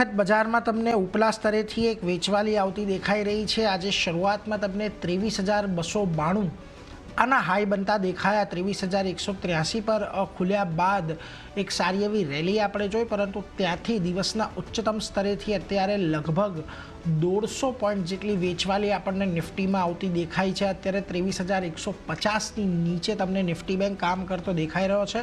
વખત બજારમાં તમને ઉપલા સ્તરેથી એક વેચવાલી આવતી દેખાઈ રહી છે। આજે શરૂઆતમાં તમને 23,292 આના હાઈ બનતા દેખાયા। 23,183 પર ખુલ્યા બાદ એક સારી એવી રેલી આપણે જોઈ, પરંતુ ત્યાંથી દિવસના ઉચ્ચતમ સ્તરેથી અત્યારે લગભગ 150 પોઈન્ટ જેટલી વેચવાલી આપણને નિફ્ટીમાં આવતી દેખાઈ છે। અત્યારે 23,150ની નીચે તમને નિફ્ટી બેંક કામ કરતો દેખાઈ રહ્યો છે,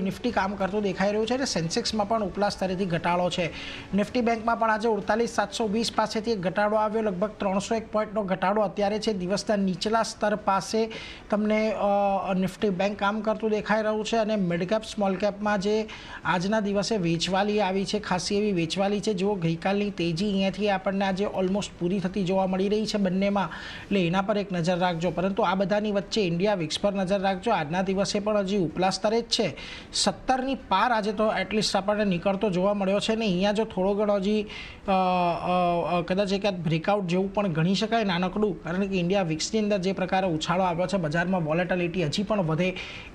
નિફ્ટી કામ કરતું દેખાઈ રહ્યું છે। અને સેન્સેક્સમાં પણ ઉપલા સ્તરેથી ઘટાડો છે। નિફ્ટી બેંકમાં પણ આજે 48,720 પાસેથી એક ઘટાડો આવ્યો, લગભગ 301 પોઈન્ટનો ઘટાડો અત્યારે છે। દિવસના નીચલા સ્તર પાસે તમને નિફ્ટી બેંક કામ કરતું દેખાઈ રહ્યું છે। અને મિડ કેપ સ્મોલ કેપમાં જે આજના દિવસે વેચવાલી આવી છે, ખાસી એવી વેચવાલી છે। જો ગઈકાલની તેજી અહીંયાથી આપણને આજે ઓલમોસ્ટ પૂરી થતી જોવા મળી રહી છે બંનેમાં, એટલે એના પર એક નજર રાખજો। પરંતુ આ બધાની વચ્ચે ઇન્ડિયા વિક્સ પર નજર રાખજો। આજના દિવસે પણ હજી ઉપલા સ્તરે જ છે, 17ની પાર આજે તો એટલીસ્ટ આપણને નીકળતો જોવા મળ્યો છે। ને અહીંયા જો થોડો ઘણો હજી કદાચ એકાદ બ્રેકઆઉટ જેવું પણ ગણી શકાય નાનકડું, કારણ કે ઇન્ડિયા વિક્સની અંદર જે પ્રકારે ઉછાળો આવ્યો છે, બજારમાં વોલેટિલિટી હજી પણ વધે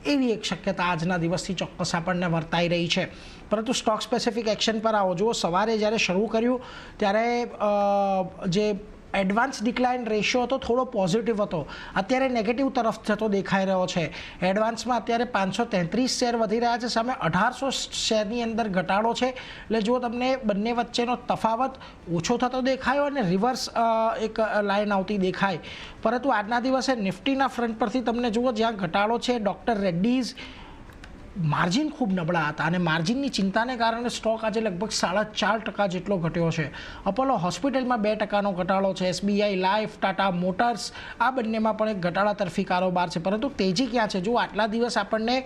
એવી એક શક્યતા આજના દિવસથી ચોક્કસ આપણને વર્તાઈ રહી છે। પરંતુ સ્ટોક સ્પેસિફિક એક્શન પર આવો। જુઓ, સવારે જ્યારે શરૂ કર્યું ત્યારે જે એડવાન્સ ડિક્લાઇન રેશિયો હતો થોડો પોઝિટિવ હતો, અત્યારે નેગેટિવ તરફ જતો દેખાઈ રહ્યો છે। એડવાન્સમાં અત્યારે 533 શેર વધી રહ્યા છે, સામે 1800 શેરની અંદર ઘટાડો છે। એટલે જો તમને બંને વચ્ચેનો તફાવત ઓછો થતો દેખાયો અને રિવર્સ એક લાઇન આવતી દેખાય। પરંતુ આજના દિવસે નિફ્ટીના ફ્રન્ટ પરથી તમને જુઓ, જ્યાં ઘટાડો છે, ડૉક્ટર રેડ્ડીઝ માર્જિન ખૂબ નબળા હતા અને માર્જિનની ચિંતાને કારણે સ્ટોક આજે લગભગ 4.5% જેટલો ઘટ્યો છે। અપોલો હોસ્પિટલમાં 2%નો ઘટાડો છે। SBI લાઈફ, ટાટા મોટર્સ આ બંનેમાં પણ એક ઘટાડા તરફી કારોબાર છે। પરંતુ તેજી ક્યાં છે? જો આટલા દિવસ આપણને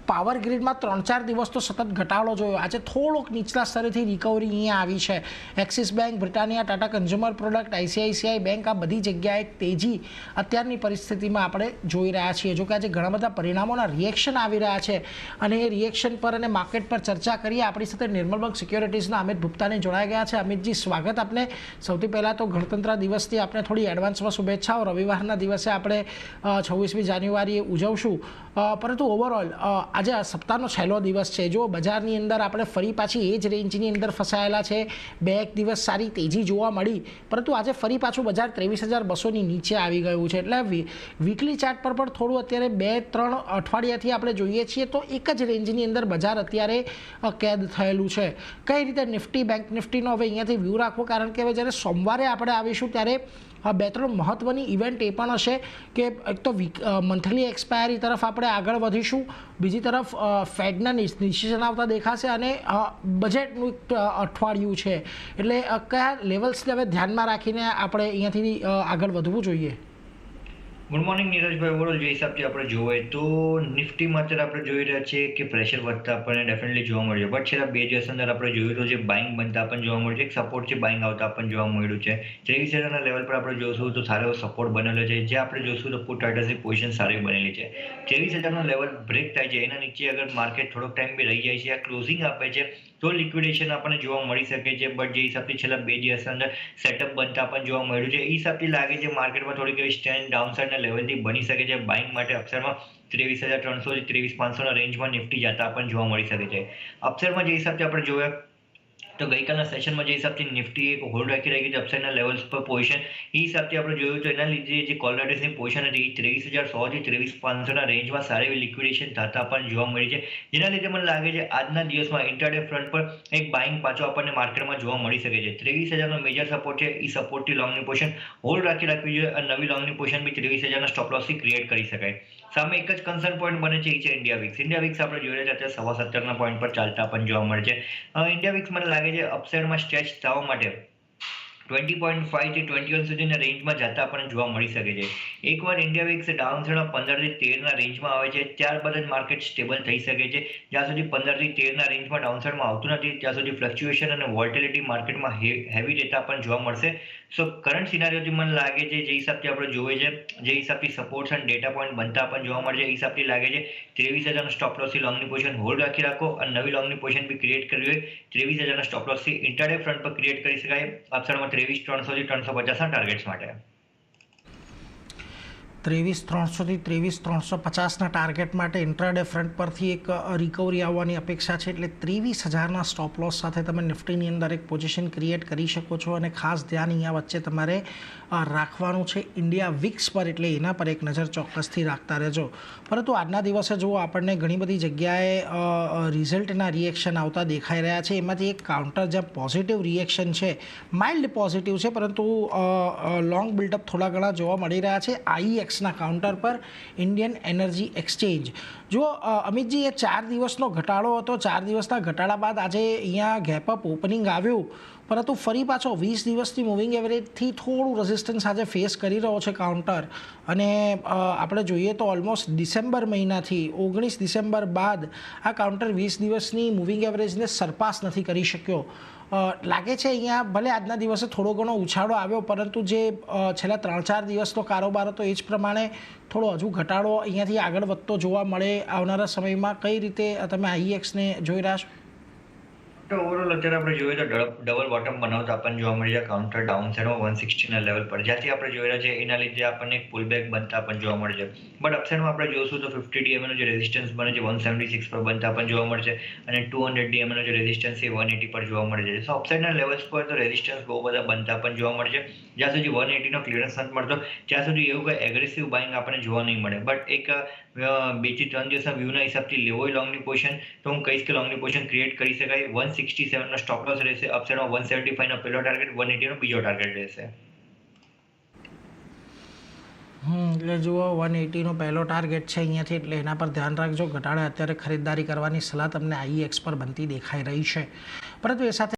પાવર ગ્રીડમાં 3-4 દિવસ તો સતત ઘટાડો જોયો, આજે થોડોક નીચલા સ્તરેથી રિકવરી અહીંયા આવી છે। Axis bank, Britannia, Tata consumer product, ICICI bank, આ બધી જગ્યાએ તેજી અત્યારની પરિસ્થિતિમાં આપણે જોઈ રહ્યા છીએ। જો કે આજે ઘણા બધા પરિણામોના રિએક્શન આવી રહ્યા છે અને એ રિએક્શન પર અને માર્કેટ પર ચર્ચા કરીએ। આપણી સાથે નિર્મલ બંગ સિક્યોરિટીઝના અમિત ગુપ્તાને જોડાઈ ગયા છે। અમિતજી, સ્વાગત આપને। સૌથી પહેલાં તો ગણતંત્ર દિવસથી આપણે થોડી એડવાન્સમાં શુભેચ્છાઓ। રવિવારના દિવસે આપણે 26મી જાન્યુઆરીએ ઉજવશું, પરંતુ ઓવરઓલ આજે આ સપ્તાહનો છેલ્લો દિવસ છે। જો બજારની અંદર આપણે ફરી પાછી એ જ રેન્જની અંદર ફસાયેલા છે, 2 દિવસ સારી તેજી જોવા મળી, પરંતુ આજે ફરી પાછું બજાર 23,200ની નીચે આવી ગયું છે। એટલે વીકલી ચાર્ટ પર પણ થોડું અત્યારે 2-3 અઠવાડિયાથી આપણે જોઈએ છીએ તો એક જ રેન્જની અંદર બજાર અત્યારે કેદ થયેલું છે। કઈ રીતે નિફ્ટી, બેંક નિફ્ટીનો હવે અહીંયાથી વ્યૂ રાખવો, કારણ કે હવે જ્યારે સોમવારે આપણે આવીશું ત્યારે 2-3 મહત્ત્વની ઇવેન્ટ એ પણ હશે કે એક તો મંથલી એક્સપાયરી તરફ આપણે આગળ વધીશું, બીજી તરફ ફેડના ડિસિઝન આવતા દેખાશે અને બજેટનું અઠવાડિયું છે। એટલે કયા લેવલ્સને હવે ધ્યાનમાં રાખીને આપણે અહીંયાથી આગળ વધવું જોઈએ? Good morning નીરજભાઈ। ઓવરઓલ જે હિસાબથી આપણે જોઈએ તો નિફ્ટીમાં અત્યારે આપણે જોઈ રહ્યા છીએ કે પ્રેશર વધતા આપણને ડેફિનેટલી જોવા મળ્યું, બટ છેલ્લા 2 દિવસ અંદર આપણે જોયું તો જે બાઇંગ બનતા આપણને જોવા મળ્યું છે, એક સપોર્ટ છે બાઇંગ આવતા આપણને જોવા મળ્યું છે। 23,000ના લેવલ પર આપણે જોશું તો સારો સપોર્ટ બનેલો છે, જે આપણે જોશું તો પુટ રાઇટર્સની પોઝિશન સારી બનેલી છે। 23,000નો લેવલ બ્રેક થાય છે, એના નીચે અગર માર્કેટ થોડોક ટાઈમ બી રહી જાય છે, આ ક્લોઝિંગ આપે છે તો લિક્વિડેશન આપણને જોવા મળી શકે છે। બટ જે હિસાબથી છેલ્લા 2 દિવસ અંદર સેટઅપ બનતા આપણને જોવા મળ્યું છે, એ હિસાબથી લાગે છે માર્કેટમાં થોડીક એવી સ્ટેન્ડ ડાઉનસાઇડના લેવલથી બની શકે છે। બાઇંગ માટે અપસાઇડમાં 23,300 થી 23,500ના રેન્જમાં નિફ્ટી જતા આપણને જોવા મળી શકે છે। અપસાઇડમાં જે હિસાબથી આપણે જોયા તો ગઈકાલના સેશનમાં જે હિસાબથી નિફ્ટી એક હોલ્ડ રાખી રહી છે અપસાઇડના લેવલ્સ પર પોઝિશન, એ હિસાબથી આપણે જોયું તો એના લીધે જે કોલ રાઇટર્સની પોઝિશન હતી 23,100 થી 23,500ના રેન્જમાં સારી એવી લિક્વિડેશન થતા આપણને જોવા મળી છે, જેના લીધે મને લાગે છે આજના દિવસમાં ઇન્ટ્રાડે ફ્રન્ટ પર એક બાઇંગ પાછો આપણને માર્કેટમાં જોવા મળી શકે છે। 23,000નો મેજર સપોર્ટ છે, એ સપોર્ટથી લોંગની પોઝિશન હોલ્ડ રાખવી જોઈએ અને નવી લોંગની પોઝિશન બી 23,000ના સ્ટોપ લોસથી ક્રિએટ કરી શકાય। સામે એક જ કન્સર્ન પોઈન્ટ બને છે, એ છે ઇન્ડિયા વિક્સ। ઇન્ડિયા વિક્સ આપણે જોઈ રહ્યા છીએ અત્યારે 17.5ના પોઈન્ટ પર ચાલતા આપણને જોવા મળે છે। ઇન્ડિયા વિક્સ મને લાગે છે અપસાઇડમાં સ્ટ્રેચ થવા માટે 20.5 થી 21 સુધીના રેન્જમાં જતા આપણને જોવા મળી શકે છે। એકવાર ઇન્ડિયા વિક્સ ડાઉનસાઇડમાં 15 થી 13ના રેન્જમાં આવે છે, ત્યારબાદ જ માર્કેટ સ્ટેબલ થઈ શકે છે। જ્યાં સુધી 15 થી 13ના રેન્જમાં ડાઉનસાઇડમાં આવતું નથી, ત્યાં સુધી ફ્લક્ચ્યુએશન અને વોલેટિલિટી માર્કેટમાં હેવી રહેતા આપણને જોવા મળશે। સો કરંટ સિનારીઓથી મને લાગે છે જે હિસાબથી આપણે જોઈએ છે, જે હિસાબથી સપોર્ટ્સ અને ડેટા પોઈન્ટ બનતા આપણને જોવા મળે છે, એ હિસાબથી લાગે છે 23,000નો સ્ટોપ લોસથી લોંગની પોઝિશન હોલ્ડ રાખી રાખો અને નવી લોંગની પોઝિશન બી ક્રિએટ કરવી હોય 23,000ના સ્ટોપ લોસથી ઇન્ટ્રાડે ફ્રન્ટ પર ક્રિએટ કરી શકાય। અપસાઇડમાં 23,300 થી 350ના ટાર્ગેટ્સ માટે। 23,300થી 23,350ના ટાર્ગેટ માટે ઇન્ટ્રાડે ફ્રન્ટ પરથી એક રિકવરી આવવાની અપેક્ષા છે, એટલે 23,000ના સ્ટોપ લોસ સાથે તમે નિફ્ટીની અંદર એક પોઝિશન ક્રિએટ કરી શકો છો. અને ખાસ ધ્યાન અહીંયા વચ્ચે તમારે રાખવાનું છે ઇન્ડિયા વિક્સ પર, એટલે એના પર એક નજર ચોક્કસથી રાખતા રહેજો. પરંતુ આજના દિવસે જુઓ આપણને ઘણી બધી જગ્યાએ રિઝલ્ટના રિએક્શન આવતા દેખાઈ રહ્યા છે. એમાંથી એક કાઉન્ટર જ્યાં પોઝિટિવ રિએક્શન છે, માઇલ્ડ પોઝિટિવ છે, પરંતુ લોંગ બિલ્ડઅપ થોડા ઘણા જોવા મળી રહ્યા છે આઈએક્સના કાઉન્ટર પર, ઇન્ડિયન એનર્જી એક્સચેન્જ. જો અમિતજી, એ 4 દિવસનો ઘટાડો હતો, 4 દિવસના ઘટાડા બાદ આજે અહીંયા ગેપઅપ ઓપનિંગ આવ્યું, પરંતુ ફરી પાછો 20 દિવસની મૂવિંગ એવરેજથી થોડું રેઝિસ્ટન્સ આજે ફેસ કરી રહ્યો છે કાઉન્ટર. અને આપણે જોઈએ તો ઓલમોસ્ટ ડિસેમ્બર મહિનાથી 19 ડિસેમ્બર બાદ આ કાઉન્ટર 20 દિવસની મૂવિંગ એવરેજને સરપાસ નથી કરી શક્યો. લાગે છે અહીંયા ભલે આજના દિવસે થોડો ઘણો ઉછાળો આવ્યો, પરંતુ જે છેલ્લા 3-4 દિવસનો કારોબાર હતો એ જ પ્રમાણે થોડો હજુ ઘટાડો અહીંયાથી આગળ વધતો જોવા મળે આવનારા સમયમાં. કઈ રીતે તમે આઈએક્સને જોઈ રહ્યા છો? તો ઓવરઓલ અત્યારે આપણે જોઈએ તો ડબલ બોટમ બનાવતા આપણને જોવા મળી જાય કાઉન્ટર ડાઉન સાઈડમાં 160ના લેવલ પર, જ્યાંથી આપણે જોઈ રહ્યા છે એના લીધે આપણને એક પુલબેક બનતા આપણને જોવા મળે છે. બટ અપસાઇડમાં આપણે જોઈશું તો 50 DMA નો જે રેઝિસ્ટન્સ બને છે 176 પર બનતા આપણને જોવા મળશે, અને 200 DMA નો જે રેઝિસ્ટન્સ છે 180 પર જોવા મળે છે. સો અપસાઇડના લેવલ્સ પર તો રેઝિસ્ટન્સ બહુ બધા બનતા આપણને જોવા મળે છે. જ્યાં સુધી 180 નો ક્લિયરન્સ નથી મળતો ત્યાં સુધી એવું કોઈ એગ્રેસિવ બાઇંગ આપણને જોવા નહીં મળે. બટ એક 2 થી 3 દિવસના વ્યૂના હિસાબથી લેવો હોય લોંગની પોઝિશન, તો હું કહીશ કે લોંગની પોઝિશન ક્રિએટ કરી શકાય. 167નો સ્ટોપ લોસ રહેશે, અપસાઇડમાં 175નો પહેલો ટાર્ગેટ, 180નો બીજો ટાર્ગેટ રહેશે. એટલે જુઓ 180નો પહેલો ટાર્ગેટ છે અહીંયાથી, એટલે એના પર ધ્યાન રાખજો. ઘટાડે અત્યારે ખરીદદારી કરવાની સલાહ તમને આઈએક્સ પર બનતી દેખાઈ રહી છે. પરંતુ એ સાથે